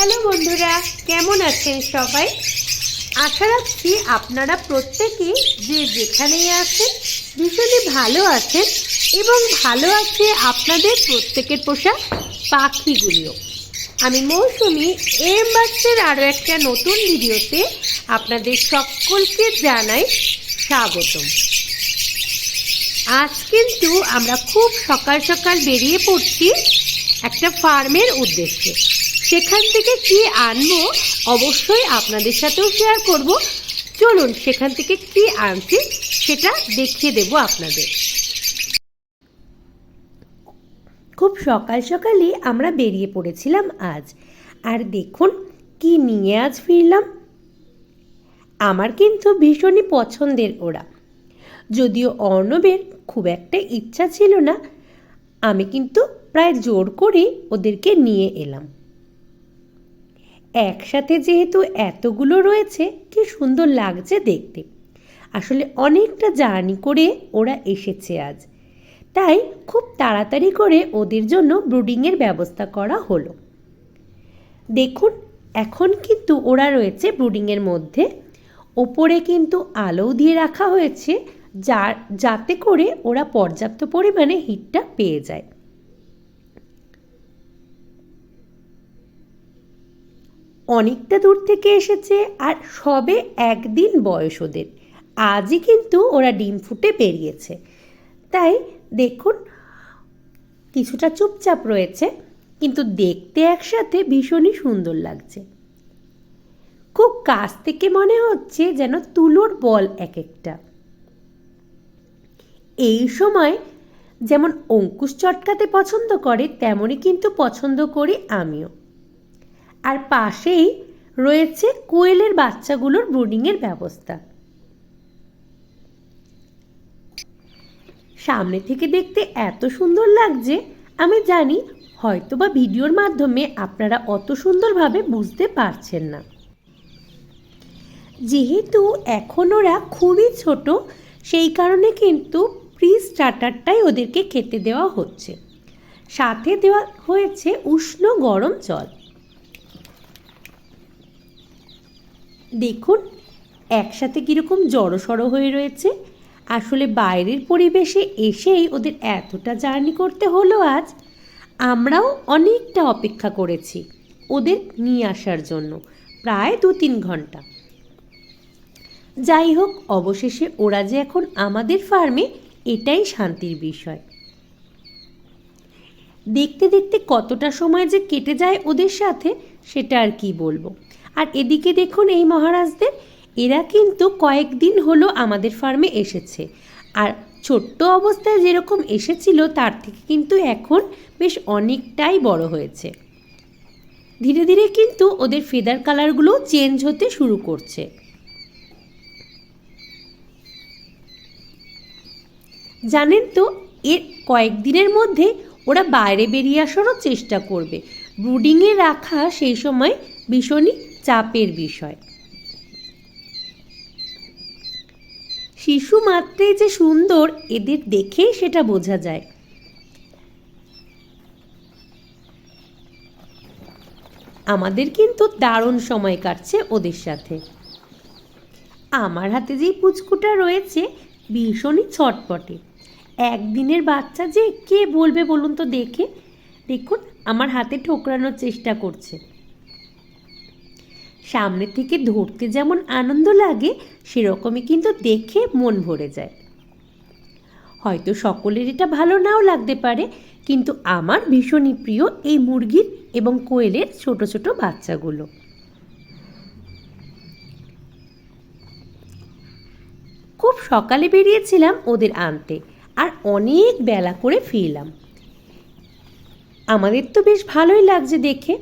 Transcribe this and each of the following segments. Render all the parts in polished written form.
Hello বন্ধুরা, কেমন আছেন সবাই? আশা রাখছি আপনারা প্রত্যেকেই যে যেখানেই আছেন ভীষণই ভালো আছেন এবং ভালো আছে আপনাদের প্রত্যেকের পোষা পাখিগুলিও। আমি মৌসুমি এমবাক্সের আরও একটা নতুন ভিডিওতে আপনাদের সকলকে জানাই স্বাগতম। আজ কিন্তু আমরা খুব সকাল সকাল বেরিয়ে পড়ছি একটা ফার্মের উদ্দেশ্যে। সেখান থেকে কি আনবো অবশ্যই আপনাদের সাথেও শেয়ার করব। চলুন সেখান থেকে কি আনছি সেটা দেখিয়ে দেব আপনাদের। খুব সকাল সকালই আমরা বেরিয়ে পড়েছিলাম আজ, আর দেখুন কি নিয়ে আজ ফিরলাম। আমার কিন্তু ভীষণই পছন্দের ওরা, যদিও অর্ণবের খুব একটা ইচ্ছা ছিল না, আমি কিন্তু প্রায় জোর করে ওদেরকে নিয়ে এলাম। একসাথে যেহেতু এতগুলো রয়েছে, কি সুন্দর লাগছে দেখতে। আসলে অনেকটা জার্নি করে ওরা এসেছে আজ, তাই খুব তাড়াতাড়ি করে ওদের জন্য ব্রুডিংয়ের ব্যবস্থা করা হলো। দেখুন এখন কিন্তু ওরা রয়েছে ব্রুডিংয়ের মধ্যে। ওপরে কিন্তু আলো দিয়ে রাখা হয়েছে যাতে করে ওরা পর্যাপ্ত পরিমাণে হিটটা পেয়ে যায়। অনেকটা দূর থেকে এসেছে আর সবে একদিন বয়স ওদের। আজই কিন্তু ওরা ডিম ফুটে বেরিয়েছে, তাই দেখুন কিছুটা চুপচাপ রয়েছে, কিন্তু দেখতে একসাথে ভীষণই সুন্দর লাগছে। খুব কাছ থেকে মনে হচ্ছে যেন তুলোর বল এক একটা। এই সময় যেমন অঙ্কুশ চটকাতে পছন্দ করে, তেমনই কিন্তু পছন্দ করি আমিও। আর পাশেই রয়েছে কোয়েলের বাচ্চাগুলোর ব্রুডিংয়ের ব্যবস্থা। সামনে থেকে দেখতে এত সুন্দর লাগছে, আমি জানি হয়তোবা ভিডিওর মাধ্যমে আপনারা অত সুন্দরভাবে বুঝতে পারছেন না। যেহেতু এখন ওরা খুবই ছোট, সেই কারণে কিন্তু প্রি স্টার্টারটাই ওদেরকে খেতে দেওয়া হচ্ছে। সাথে দেওয়া হয়েছে উষ্ণ গরম জল। দেখুন একসাথে কীরকম জড়সড় হয়ে রয়েছে। আসলে বাইরের পরিবেশে এসেই ওদের এতটা জার্নি করতে হলো আজ। আমরাও অনেকটা অপেক্ষা করেছি ওদের নিয়ে আসার জন্য, প্রায় 2-3 ঘন্টা। যাই হোক, অবশেষে ওরা যে এখন আমাদের ফার্মে, এটাই শান্তির বিষয়। দেখতে দেখতে কতটা সময় যে কেটে যায় ওদের সাথে সেটা আর কি বলবো। আর এদিকে দেখুন এই মহারাজদের, এরা কিন্তু কয়েকদিন হলো আমাদের ফার্মে এসেছে, আর ছোট্ট অবস্থায় যেরকম এসেছিল তার থেকে কিন্তু এখন বেশ অনেকটাই বড় হয়েছে। ধীরে ধীরে কিন্তু ওদের ফেদার কালারগুলো চেঞ্জ হতে শুরু করছে। জানেন তো, এর কয়েকদিনের মধ্যে ওরা বাইরে বেরিয়ে আসারও চেষ্টা করবে। ব্রুডিংয়ে রাখা সেই সময় ভীষণই চাপের বিষয়। শিশু মাত্রেই যে সুন্দর এদের দেখেই সেটা বোঝা যায়। আমাদের কিন্তু দারুণ সময় কাটছে ওদের সাথে। আমার হাতে যেই পুচকুটা রয়েছে ভীষণই ছটপটে। একদিনের বাচ্চা যে কে বলবে বলুন তো দেখে। দেখুন আমার হাতে ঠোকরানোর চেষ্টা করছে। সামনে থেকে ধরতে যেমন আনন্দ লাগে, সেরকমই কিন্তু দেখে মন ভরে যায়। হয়তো সকলের এটা ভালো নাও লাগতে পারে, কিন্তু আমার ভীষণই প্রিয় এই মুরগির এবং কোয়েলের ছোট ছোট বাচ্চাগুলো। খুব সকালে বেরিয়েছিলাম ওদের আনতে, আর অনেক বেলা করে ফিরলাম। আমাদের তো বেশ ভালোই লাগছে দেখে।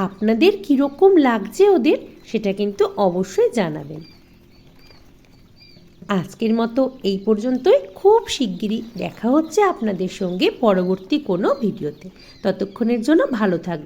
আপনাদের কীরকম লাগছে ওদের সেটা কিন্তু অবশ্যই জানাবেন। আজকের মতো এই পর্যন্তই। খুব শিগগিরই দেখা হচ্ছে আপনাদের সঙ্গে পরবর্তী কোনো ভিডিওতে। ততক্ষণের জন্য ভালো থাকবেন।